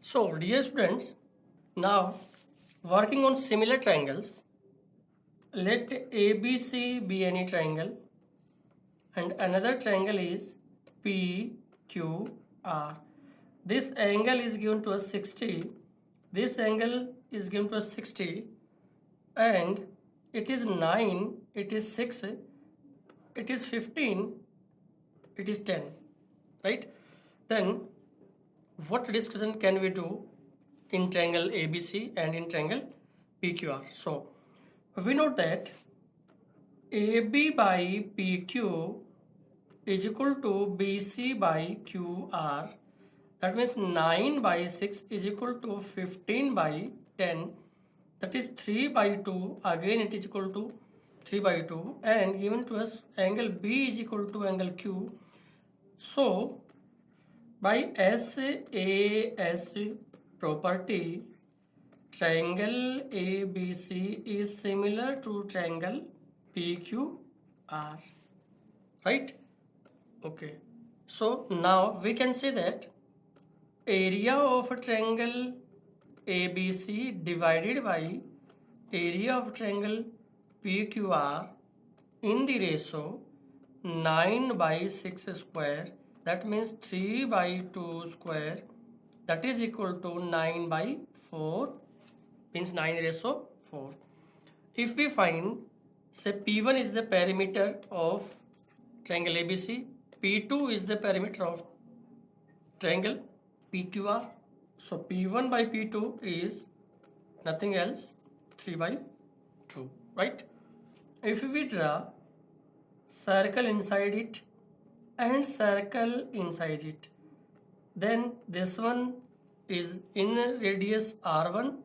So, dear students, now working on similar triangles, let ABC be any triangle and another triangle is PQR. This angle is given to us 60, this angle is given to us 60 and it is 9, it is 6, it is 15, it is 10, right? Then what discussion can we do in triangle ABC and in triangle PQR? So we know that AB by PQ is equal to BC by QR. That means 9 by 6 is equal to 15 by 10. That is 3 by 2. Again it is equal to 3 by 2. And given to us angle B is equal to angle Q. So by SAS property, triangle ABC is similar to triangle PQR, right? Okay, so now we can say that area of a triangle ABC divided by area of triangle PQR in the ratio 9 by 6 square, that means 3 by 2 square, that is equal to 9 by 4, means 9 ratio 4. If we find, say P1 is the perimeter of triangle ABC, P2 is the perimeter of triangle PQR, so P1 by P2 is nothing else 3 by 2, right? If we draw circle inside it and circle inside it, then this one is in radius R1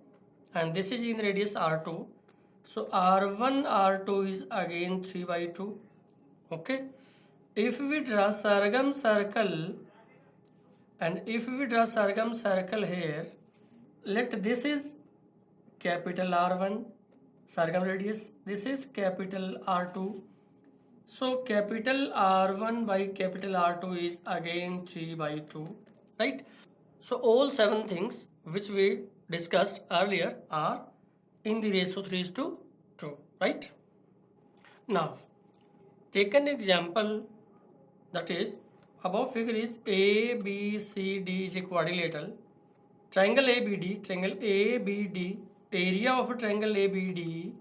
and this is in radius R2. So R1, R2 is again 3 by 2. Okay. If we draw Sargam circle and if we draw Sargam circle here, let this is capital R1, Sargam radius, this is capital R2. So capital R1 by capital R2 is again 3 by 2, right? So all 7 things which we discussed earlier are in the ratio 3:2, right? Now, take an example, that is above figure is ABCD is a quadrilateral. Triangle ABD, area of triangle ABD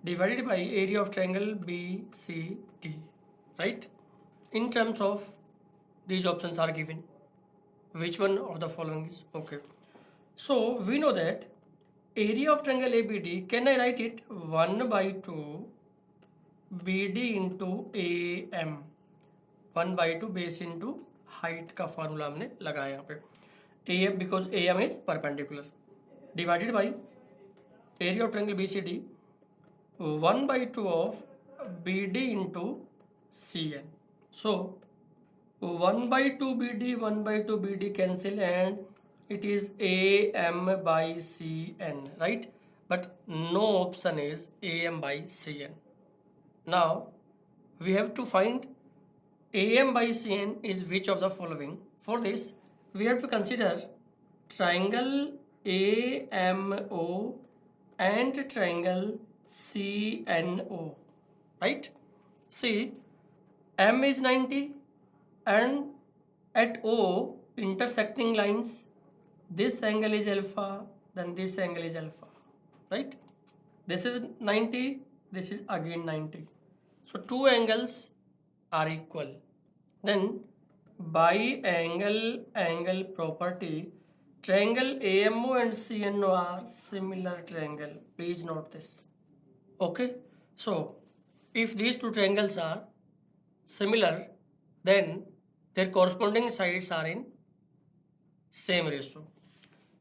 divided by area of triangle BCD, right? In terms of these options are given. Which one of the following is okay? So we know that area of triangle ABD, can I write it 1 by 2 BD into AM, 1 by 2 base into height का formula हमने लगाया यहाँ पे AM, because AM is perpendicular, divided by area of triangle BCD 1 by 2 of BD into CN. So 1 by 2 BD, 1 by 2 BD cancel and it is AM by CN, right? But no option is AM by CN. Now we have to find AM by CN is which of the following. For this we have to consider triangle AMO and triangle CNO, right? See, M is 90 and at O intersecting lines, this angle is alpha, then this angle is alpha, right? This is 90, this is again 90. So two angles are equal. Then by angle property, triangle AMO and CNO are similar triangle. Please note this. Okay, so if these two triangles are similar, then their corresponding sides are in same ratio.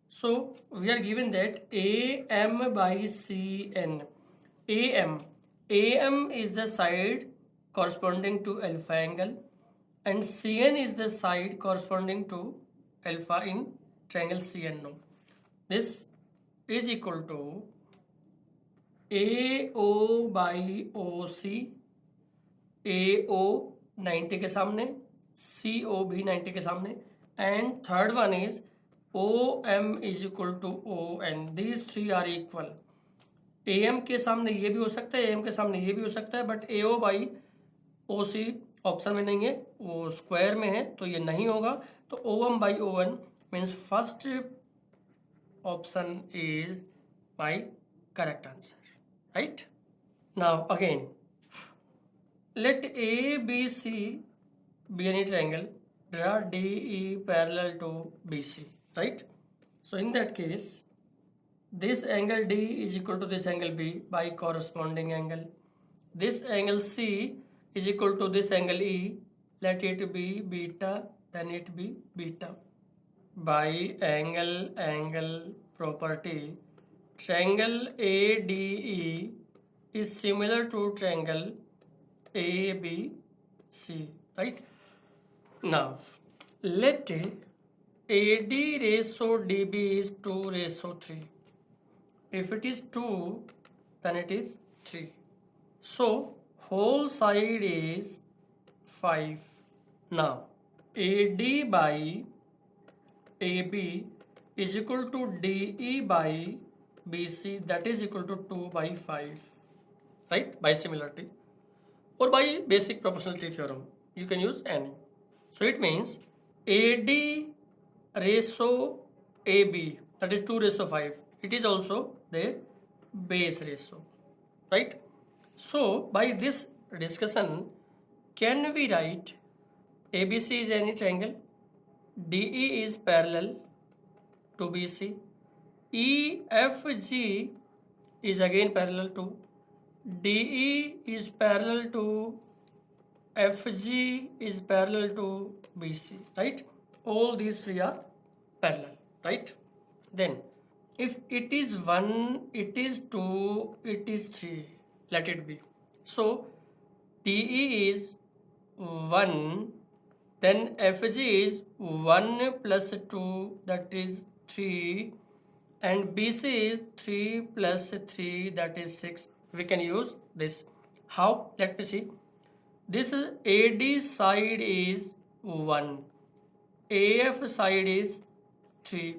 So we are given that AM by CN. AM is the side corresponding to alpha angle and CN is the side corresponding to alpha in triangle CNO. This is equal to AO by OC, AO 90 के सामने, CO भी 90 के सामने, and third one is OM is equal to ON. These three are equal. AM के सामने ये भी हो सकता है, AM के सामने ये भी हो सकता है, but AO by OC option में नहीं है, वो स्क्वायर में है, तो ये नहीं होगा. तो OM by ON means first option is my correct answer. Right. Now again, let ABC be any triangle, draw DE parallel to BC, right? So in that case, this angle D is equal to this angle B by corresponding angle. This angle C is equal to this angle E. Let it be beta, then it be beta. By angle property, triangle ADE is similar to triangle ABC, right? Now, let AD ratio DB is 2:3. If it is 2, then it is 3. So, whole side is 5. Now, AD by AB is equal to DE by BC, that is equal to 2 by 5, right? By similarity. Or by basic proportionality theorem, you can use any. So it means AD ratio AB, that is 2:5. It is also the base ratio, right? So by this discussion, can we write ABC is any triangle, DE is parallel to BC, EFG is again parallel to, DE is parallel to, FG is parallel to BC, right? All these three are parallel, right? Then if it is 1, it is 2, it is 3, let it be. So DE is 1, then FG is 1 plus 2, that is 3, and BC is 3 plus 3, that is 6. We can use this. How? Let me see. This AD side is 1, AF side is 3,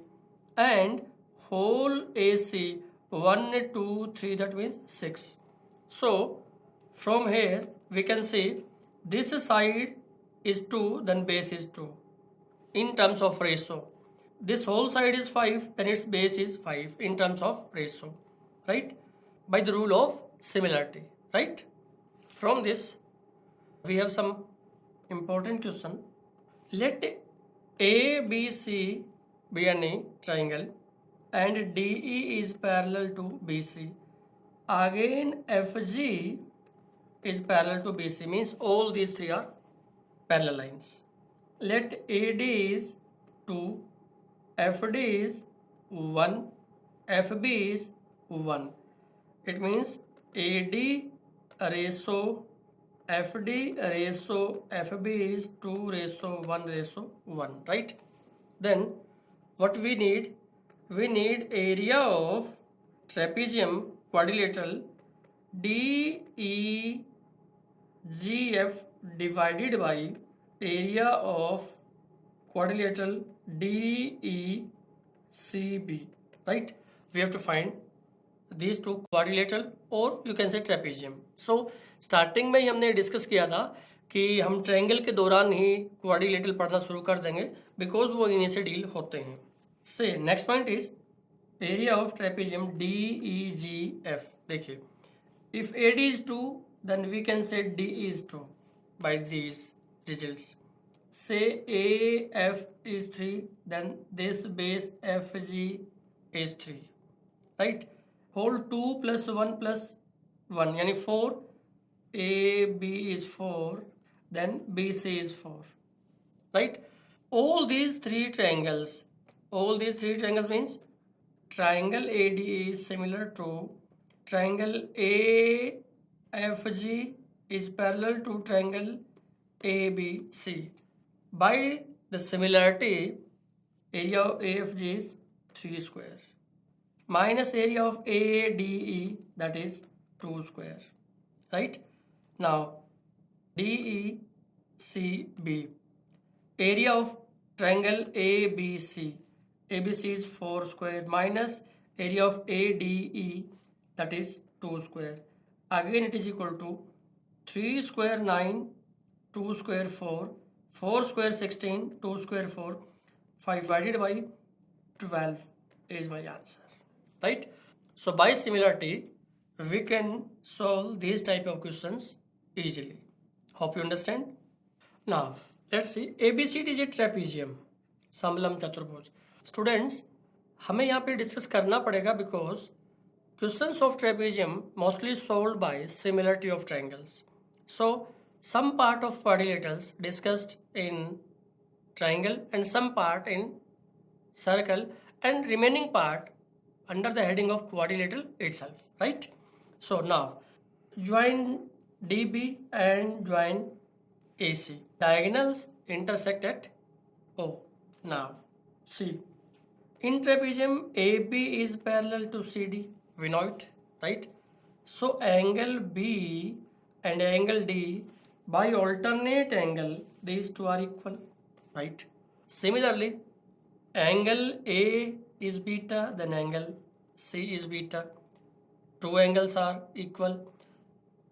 and whole AC 1, 2, 3, that means 6. So from here we can see this side is 2, then base is 2 in terms of ratio. This whole side is 5, then its base is 5 in terms of ratio, right? By the rule of similarity, right? From this we have some important question. Let ABC be any triangle and DE is parallel to BC. Again FG is parallel to BC, means all these three are parallel lines. Let AD is 2, FD is 1, FB is 1. It means AD ratio FD ratio FB is 2:1:1, right? Then what we need? We need area of trapezium quadrilateral DEGF divided by area of quadrilateral DECB, right? We have to find these two quadrilateral or you can say trapezium. So starting में ही हमने discuss किया था कि हम triangle के दौरान ही quadrilateral पढ़ना शुरू कर देंगे बिकॉज वो इन्हीं से डील होते हैं. से next point is area of trapezium DEGF. देखिए, if AD is 2 then we can say DE is 2 by these results. Say AF is 3, then this base FG is 3, right? Whole 2 plus 1 plus 1 यानी 4, AB is 4, then BC is 4, right? All these three triangles means triangle ADE is similar to triangle AFG is parallel to triangle ABC. By the similarity, area of AFG is 3 square minus area of ADE, that is 2 square, right? Now DECB, area of triangle ABC ABC is 4 square minus area of ADE, that is 2 square. Again it is equal to 3 square 9, 2 square 4, 4 square 16, 2 square 4, 5 divided by 12 is my answer, right? So by similarity, we can solve these type of questions easily. Hope you understand. Now let's see, ABCD is a trapezium, समलम चतुर्भुज. Students, हमें यहाँ पे discuss करना पड़ेगा because questions of trapezium mostly solved by similarity of triangles. So some part of quadrilaterals discussed in triangle and some part in circle and remaining part under the heading of quadrilateral itself, right? So now join DB and join AC. Diagonals intersect at O. Now see, in trapezium AB is parallel to CD. We know it, right? So angle B and angle D by alternate angle, these two are equal, right? Similarly, angle A is beta, then angle C is beta. Two angles are equal,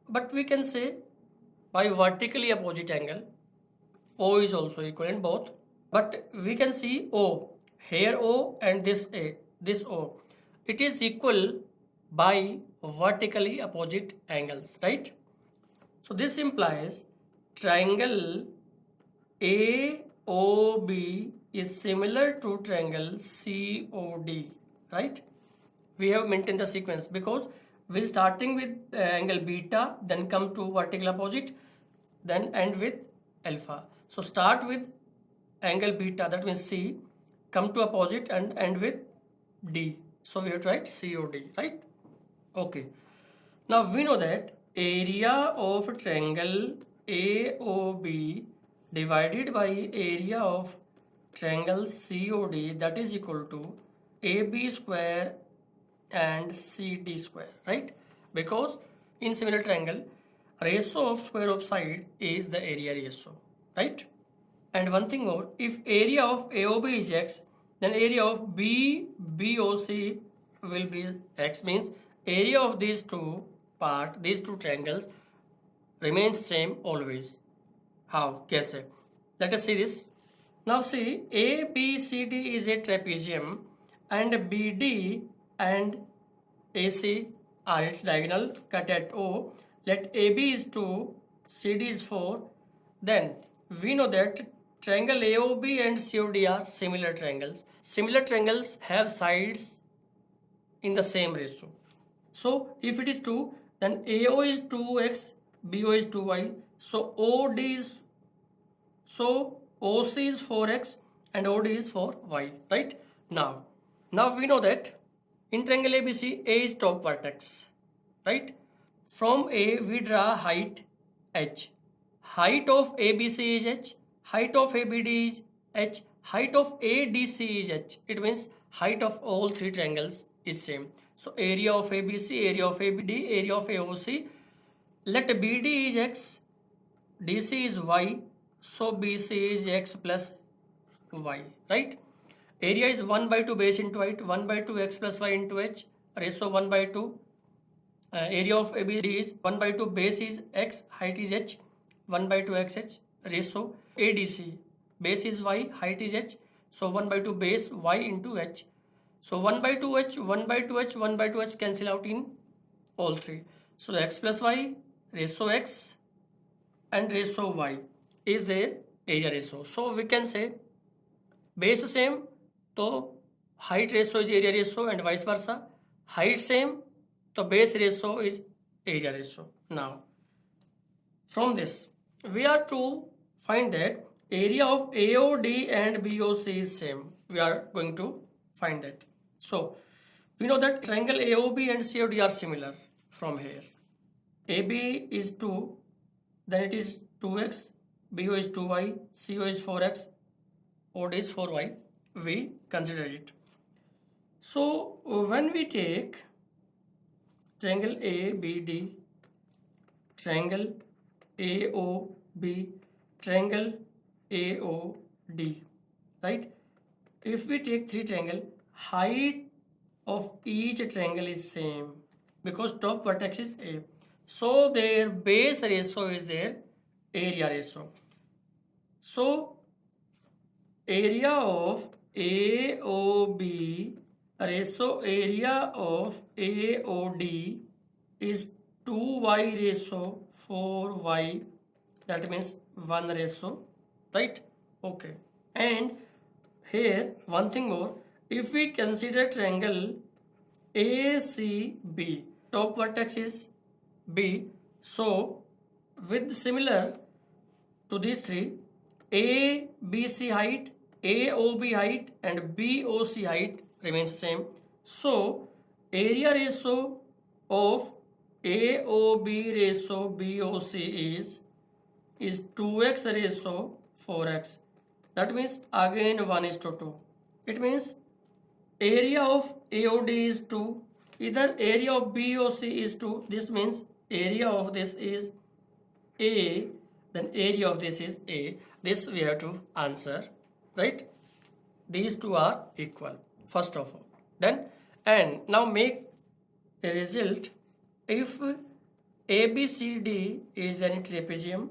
but we can say by vertically opposite angle, O is also equal in both. But we can see O, here O and this A, this O, it is equal by vertically opposite angles, right? So this implies triangle AOB is similar to triangle COD, right? We have maintained the sequence because we starting with angle beta, then come to vertical opposite, then end with alpha. So start with angle beta, that means C, come to opposite and end with D. So we have to write COD, right? Okay. Now we know that area of triangle AOB divided by area of triangle COD, that is equal to AB square and CD square, right? Because in similar triangle, ratio of square of side is the area ratio, right? And one thing more, if area of AOB is X, then area of BOC will be X, means area of these two triangles remains same always. How? Kaise? Let us see this. Now see, ABCD is a trapezium and BD and AC are its diagonal cut at O. Let AB is 2, CD is 4. Then we know that triangle AOB and COD are similar triangles. Similar triangles have sides in the same ratio. So if it is 2, then AO is 2x, BO is 2y. So OC is 4x and OD is 4y, right? Now we know that in triangle ABC, A is top vertex, right? From A we draw height h. Height of ABC is h, height of ABD is h, height of ADC is h. It means height of all three triangles is same. So area of ABC, area of ABD, area of AOC. Let BD is x, DC is y, so BC is x plus y, right? Area is 1 by 2 base into height, 1 by 2 x plus y into h, ratio 1 by 2. Area of ABD is 1 by 2 base is x, height is h, 1 by 2 xh, ratio ADC, base is y, height is h, so 1 by 2 base y into h. So 1 by 2h, 1 by 2h, 1 by 2h cancel out in all three. So the x plus y, ratio x and ratio y is their area ratio. So we can say base same, so height ratio is area ratio and vice versa. Height same, so base ratio is area ratio. Now from this we are to find that area of AOD and BOC is same. We are going to find that. So we know that triangle AOB and COD are similar from here. AB is 2, then it is 2x, BO is 2y, CO is 4x, OD is 4y. We consider it. So when we take triangle ABD, triangle AOB, triangle AOD, right? if we take three triangle, height of each triangle is same because top vertex is A. So their base ratio is their area ratio. So area of AOB ratio area of AOD is 2y ratio 4y, that means 1 ratio, right? Okay. And here one thing more, if we consider triangle ACB, top vertex is B, so with similar to these three, ABC height, AOB height and BOC height remains the same. So area ratio of AOB ratio BOC is 2x ratio 4x. That means again 1:2. It means area of AOD is 2. Either area of BOC is 2. This means area of this is A. Then area of this is A. This we have to answer, right? These two are equal, first of all. Then, and now make a result. If ABCD is any trapezium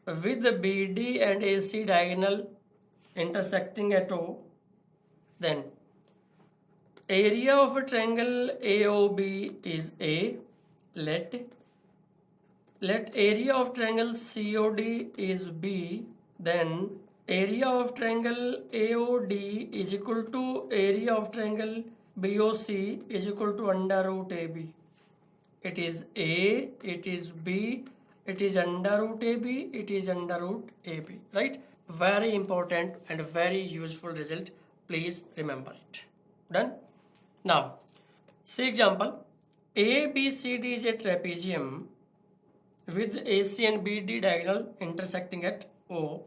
with the BD and AC diagonal intersecting at O, then area of a triangle AOB is A. Let area of triangle COD is B. Then area of triangle AOD is equal to area of triangle BOC is equal to under root AB. It is A, it is B, it is under root AB, it is under root AB, right? Very important and very useful result. Please remember it. Done? Now, see example. ABCD is a trapezium with AC and BD diagonal intersecting at O.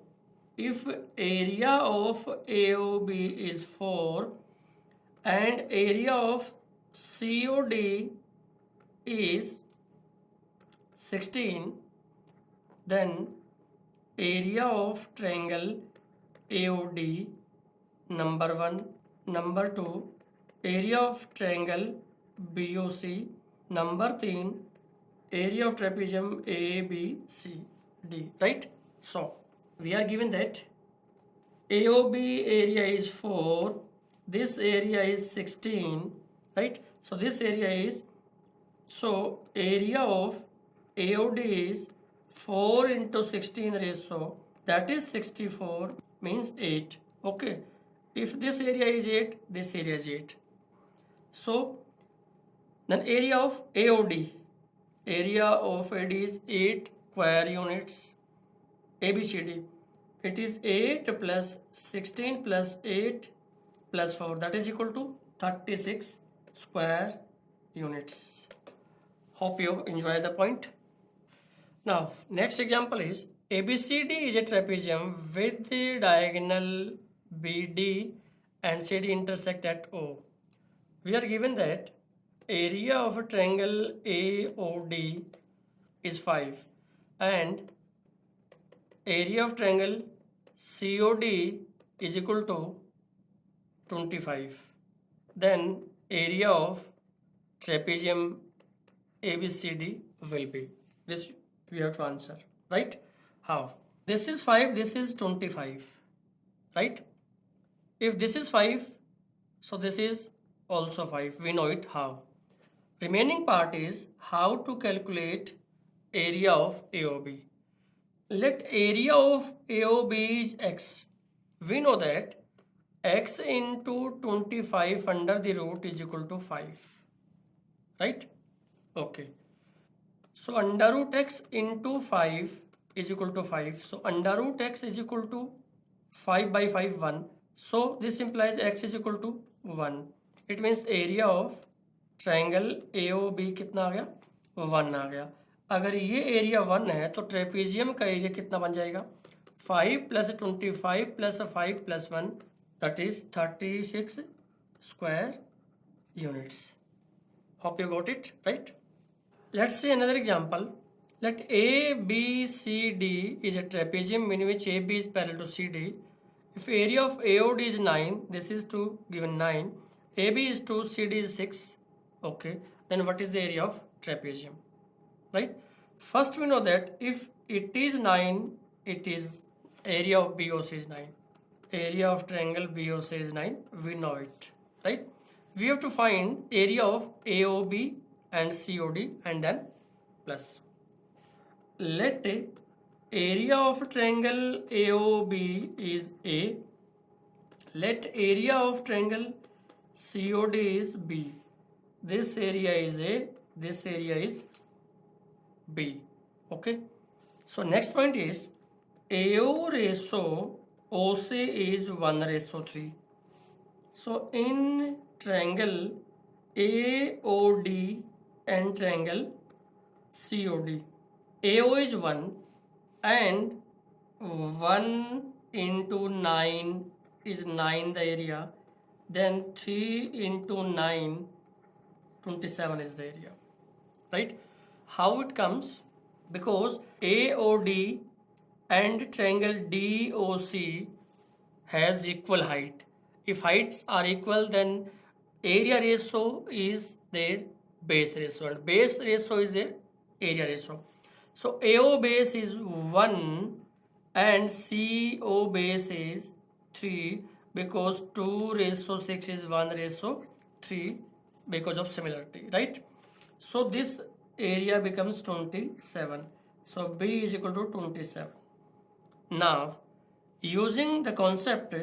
If area of AOB is 4 and area of COD is 16, then area of triangle AOD, number 1, number 2, area of triangle BOC, number 3, area of trapezium ABCD, right? So we are given that AOB area is 4, this area is 16, right? So this area is, so area of AOD is 4 into 16 ratio, that is 64, means 8. Okay, if this area is 8, this area is 8. So then area of AOD, area of AD is 8 square units. ABCD, it is 8 plus 16 plus 8 plus 4, that is equal to 36 square units. Hope you enjoy the point. Now next example is ABCD is a trapezium with the diagonal BD and CD intersect at O. We are given that area of a triangle AOD is 5 and area of triangle COD is equal to 25. Then area of trapezium ABCD will be, this we have to answer, right? How? This is 5, this is 25, right? If this is 5, so this is also 5. We know it how. Remaining part is how to calculate area of AOB. Let area of AOB is x. We know that x into 25 under the root is equal to 5, right? Okay. So under root x into 5 is equal to 5. So under root x is equal to 5 by 5, 1. So this implies x is equal to 1. It means area of triangle AOB कितना आ गया? 1 आ गया. अगर ये area 1 है तो trapezium का area कितना बन जाएगा? 5 plus 25 plus 5 plus 1, that is 36 square units. Hope you got it, right? Let's see another example. Let ABCD is a trapezium in which AB is parallel to CD. If area of AOD is 9, this is 2, given 9, AB is 2, CD is 6, okay, then what is the area of trapezium, right? First we know that if it is 9, it is area of BOC is 9. Area of triangle BOC is 9, we know it, right? We have to find area of AOB and COD and then plus. Let area of triangle AOB is A. Let area of triangle COD is B. This area is A, this area is B. Okay. So next point is AO ratio OC is 1:3. So in triangle AOD and triangle COD, AO is 1 and 1 into 9 is 9 the area, then 3 into 9, 27 is the area, right? How it comes? Because AOD and triangle DOC has equal height. If heights are equal, then area ratio is their base ratio and base ratio is their area ratio. So AO base is 1 and CO base is 3 because 2:6 is 1:3 because of similarity, right? So this area becomes 27. So B is equal to 27. Now using the concept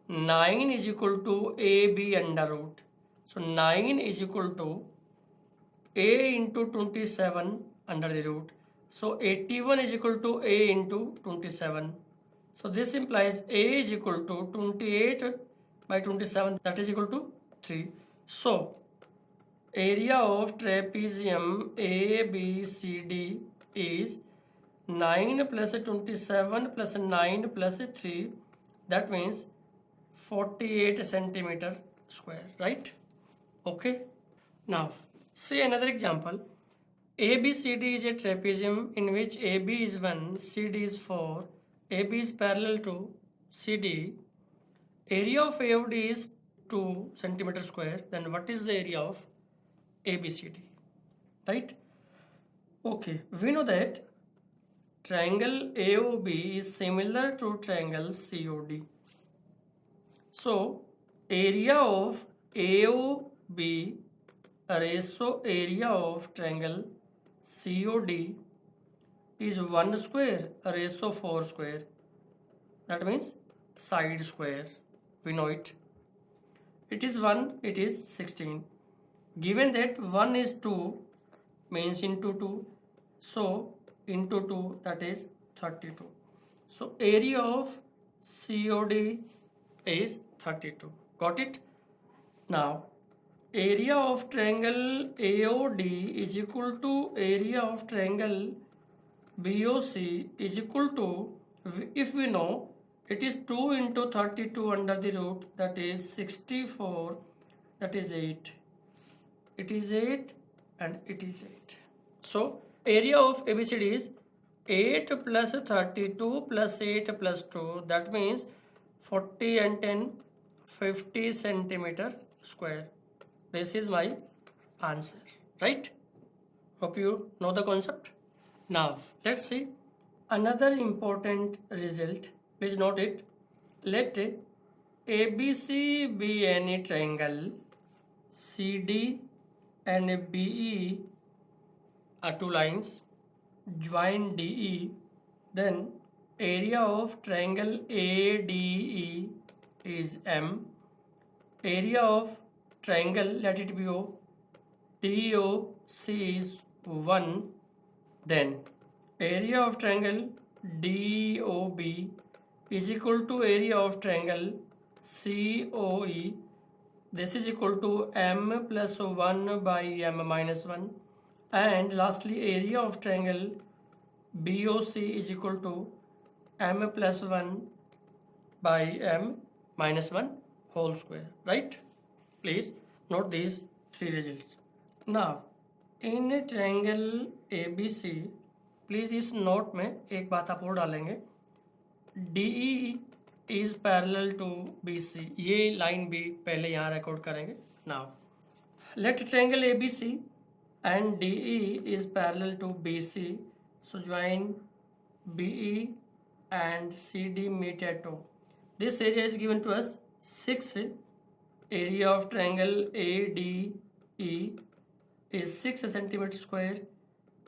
9 is equal to AB under root. So 9 is equal to A into 27 under the root. So 81 is equal to A into 27. So this implies A is equal to 28 by 27, that is equal to 3. So area of trapezium ABCD is 9 plus 27 plus 9 plus 3, that means 48 centimeter square, right? Okay. Now see another example. ABCD is a trapezium in which AB is 1, CD is 4, AB is parallel to CD. Area of AOD is 2 centimeter square. Then what is the area of ABCD, right? Okay, we know that triangle AOB is similar to triangle COD. So area of AOB ratio area of triangle COD is 1 square ratio 4 square. That means side square. We know it. It is 1, it is 16. Given that 1 is 2 means into 2. So into 2, that is 32. So area of COD is 32. Got it? Now area of triangle AOD is equal to area of triangle BOC is equal to, if we know, it is 2 into 32 under the root, that is 64, that is 8. It is 8 and it is 8. So area of ABCD is 8 plus 32 plus 8 plus 2, that means 40 and 10, 50 centimeter square. This is my answer, right? Hope you know the concept. Now let's see another important result. Please note it. Let ABC be any triangle, CD and BE are two lines, join DE, then area of triangle ADE is M, area of triangle, let it be O, DOC is 1, then area of triangle DOB is equal to area of triangle COE. This is equal to M plus 1 by M minus 1. And lastly, area of triangle BOC is equal to M plus 1 by M minus 1 whole square, right? Please note these three results. Now in a triangle ABC, please इस note में एक बात आप और डालेंगे, DE is parallel to BC. ये line भी पहले यहाँ रिकॉर्ड करेंगे. Now let triangle ABC and DE is parallel to BC. So join BE and CD meet at O. This area is given to us 6. Area of triangle ADE is 6 centimeter square.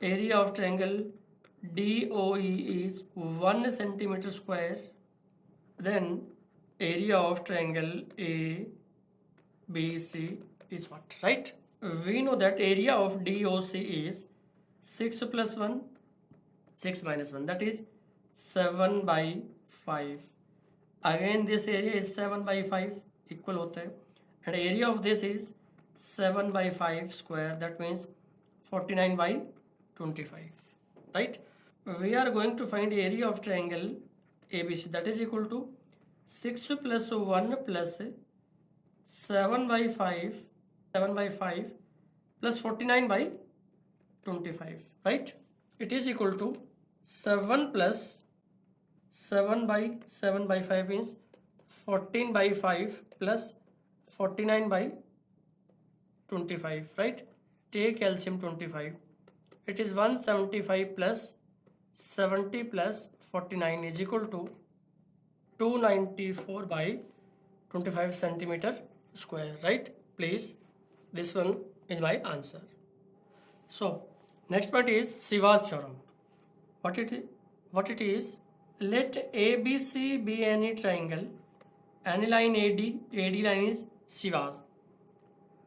Area of triangle DOE is 1 centimeter square. Then area of triangle ABC is what, right? We know that area of DOC is 6 plus 1, 6 minus 1, that is 7 by 5. Again this area is 7 by 5, equal होता है, and area of this is 7 by 5 square, that means 49 by 25, right? We are going to find area of triangle ABC, that is equal to 6 plus 1 plus 7 by 5 plus 49 by 25, right? It is equal to 7 plus 7 by 5 means 14 by 5 plus 49 by 25, right? Take LCM 25. It is 175 plus 70 plus 49 is equal to 294 by 25 centimeter square, right? Please, this one is my answer. So next part is Shiva's theorem. What it is? Let ABC be any triangle, any line AD line is Shiva's,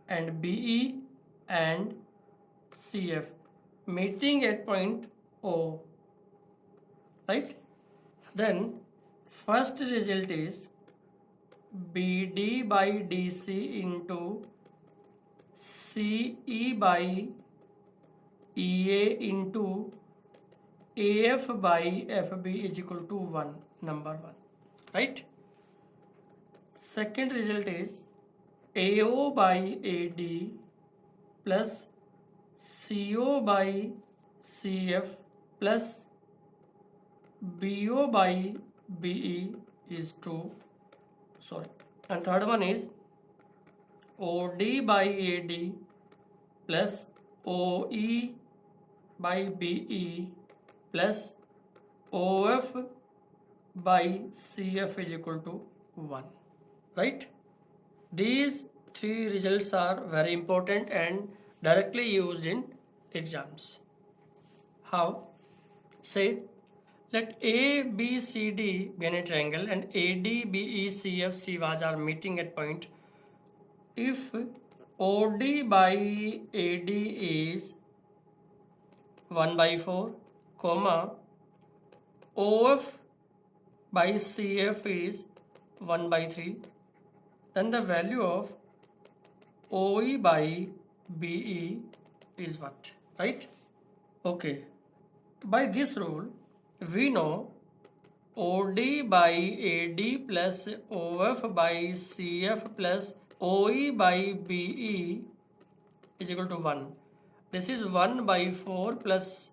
and BE and CF meeting at point O, right? Then first result is BD by DC into CE by EA into AF by FB is equal to 1, number 1, right? Second result is AO by AD plus CO by CF plus BO by BE is 2, sorry, and third one is OD by AD plus OE by BE plus OF by CF is equal to 1, right? These three results are very important and directly used in exams. How? Say, let ABCD be a triangle and ADBECF CFAs are meeting at point. If OD by AD is 1 by 4, comma, OF by CF is 1 by 3, then the value of OE by BE is what, right? Okay, by this rule we know OD by AD plus OF by CF plus OE by BE is equal to 1. This is 1 by 4 plus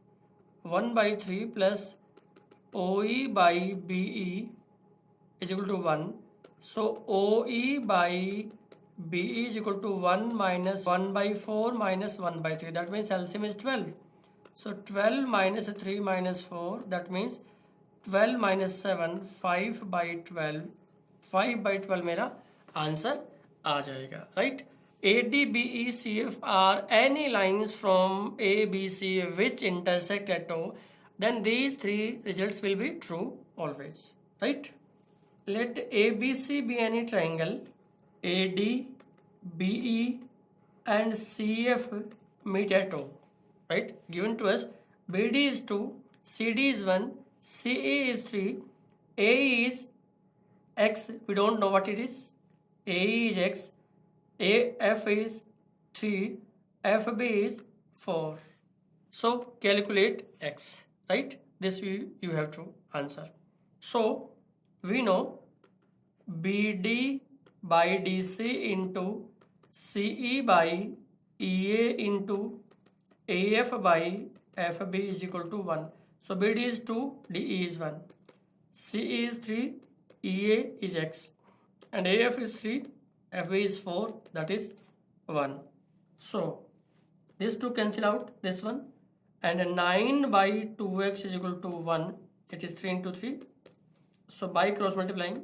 1 by 3 plus OE by BE is equal to 1. So OE by BE is equal to 1 minus 1 by 4 minus 1 by 3. That means LCM is 12. So 12 minus 3 minus 4, that means 12 minus 7, 5 by 12. 5 by 12 मेरा answer आ जाएगा, right? ADBECF are any lines from ABC which intersect at O, then these three results will be true always, right? Let ABC be any triangle, AD, BE and CF meet at O, right? Given to us, BD is 2, CD is 1, CE is 3, AE is X, we don't know what it is, AE is X, AF is 3, FB is 4. So calculate X, right? This you have to answer. So we know BD by DC into CE by EA into AF by FB is equal to 1. So BD is 2, DE is 1. CE is 3, EA is X, and AF is 3, FB is 4, that is 1. So these two cancel out, this one, and 9 by 2x is equal to 1, it is 3 into 3. So by cross multiplying,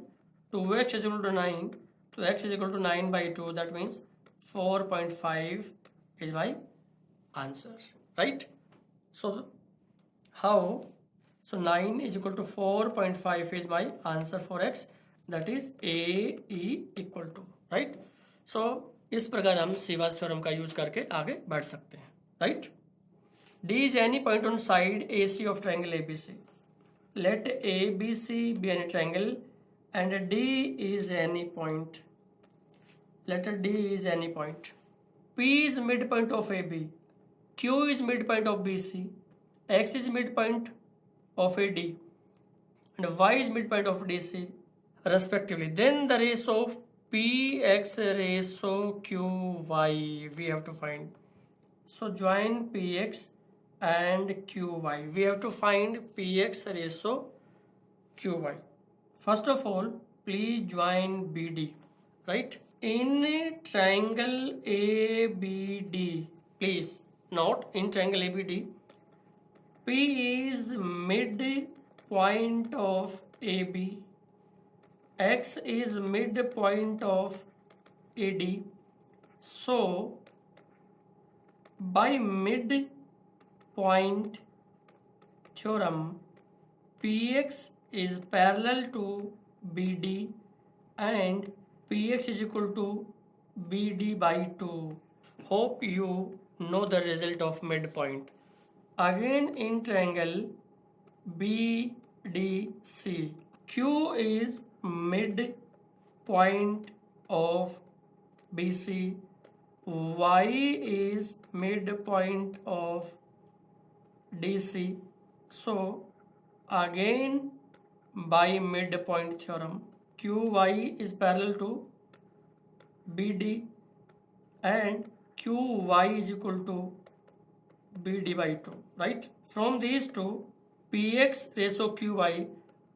2x is equal to 9, so x is equal to 9 by 2, that means 4.5 is my answer, right? So how? So 9 is equal to 4.5 is my answer for x, that is AE equal to, right? So इस प्रकार हम सीवास theorem का use करके आगे बढ़ सकते हैं, right? D is any point on side AC of triangle ABC. Let ABC be any triangle and D is any point. Let D is any point. P is midpoint of AB. Q is midpoint of BC. X is midpoint of AD. And Y is midpoint of DC, respectively. Then the ratio of PX ratio QY we have to find. So join PX and QY. We have to find PX ratio QY. First of all, please join BD, right? In triangle ABD, please note in triangle ABD, P is midpoint of AB, X is midpoint of AD. So by midpoint theorem, PX is parallel to BD and PX is equal to BD by 2. Hope you know the result of midpoint. Again in triangle BDC, Q is midpoint of BC, Y is midpoint of DC. So again by midpoint theorem, QY is parallel to BD and QY is equal to BD by 2, right? From these two, PX ratio QY,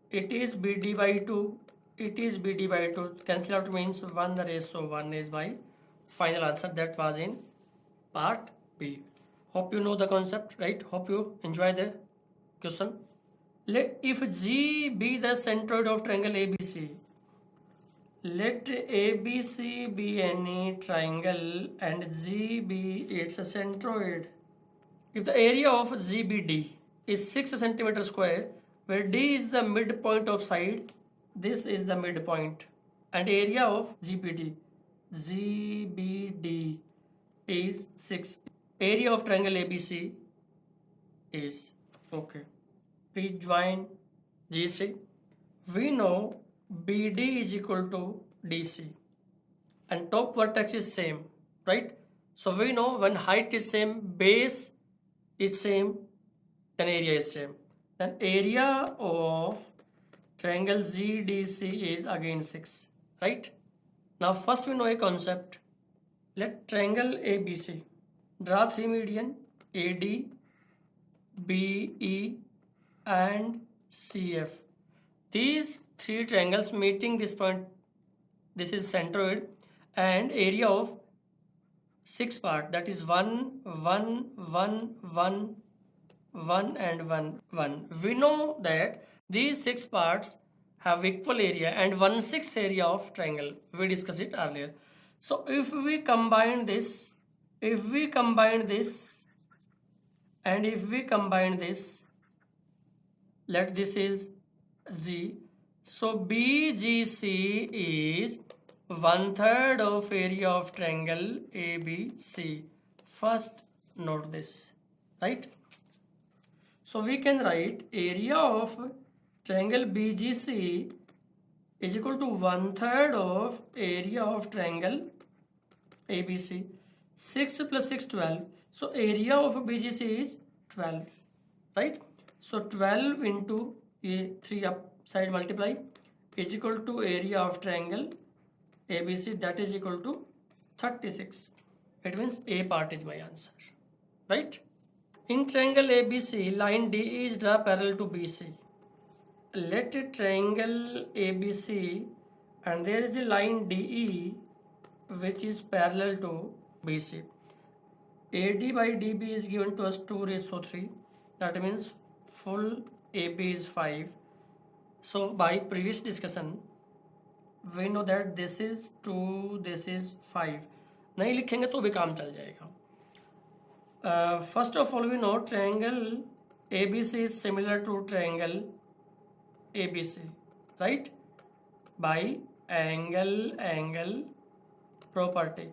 it is BD by 2, it is BD by 2, cancel out means 1 ratio 1 is my final answer. That was in part B. Hope you know the concept, right? Hope you enjoy the question. If G be the centroid of triangle ABC, let ABC be any triangle and G be its centroid. If the area of GBD is 6 centimeter square, where D is the midpoint of side, this is the midpoint, and area of GBD is 6. Area of triangle ABC is, okay. Please join GC. We know BD is equal to DC and top vertex is same, right? So we know when height is same, base is same, then area is same. Then area of triangle GDC is again 6, right? Now first we know a concept. Let triangle ABC draw 3 median AD, BE and CF. These 3 triangles meeting this point, this is centroid, and area of 6 part, that is 1, 1, 1, 1, 1 and 1, 1. We know that these 6 parts have equal area and 1/6 area of triangle. We discussed it earlier. So if we combine this, and if we combine this, let this is G. So BGC is 1/3 of area of triangle ABC. First note this, right? So we can write area of triangle BGC is equal to 1/3 of area of triangle ABC. 6 plus 6, 12. So area of BGC is 12, right? So 12 into 3 upside multiply is equal to area of triangle ABC, that is equal to 36. It means A part is my answer, right? In triangle ABC, line DE is drawn parallel to BC. let a triangle ABC and there is a line DE which is parallel to BC. AD by DB is given to us 2:3. That means full AB is 5. So by previous discussion we know that this is 2, this is 5. नहीं लिखेंगे तो भी काम चल जाएगा. First of all we know triangle ABC is similar to triangle ABC, right? By angle property.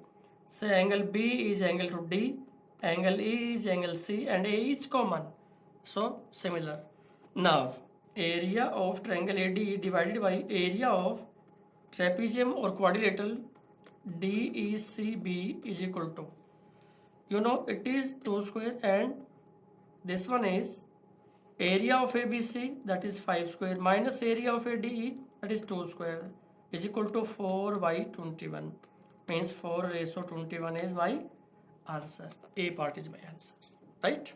Say angle B is angle to D, angle E is angle C, and A is common. So similar. Now area of triangle AD divided by area of trapezium or quadrilateral DECB is equal to, you know, it is 2 square, and this one is area of ABC, that is 5 square, minus area of ADE, that is 2 square, is equal to 4 by 21. Means 4 raised to 21 is my answer. A part is my answer, right?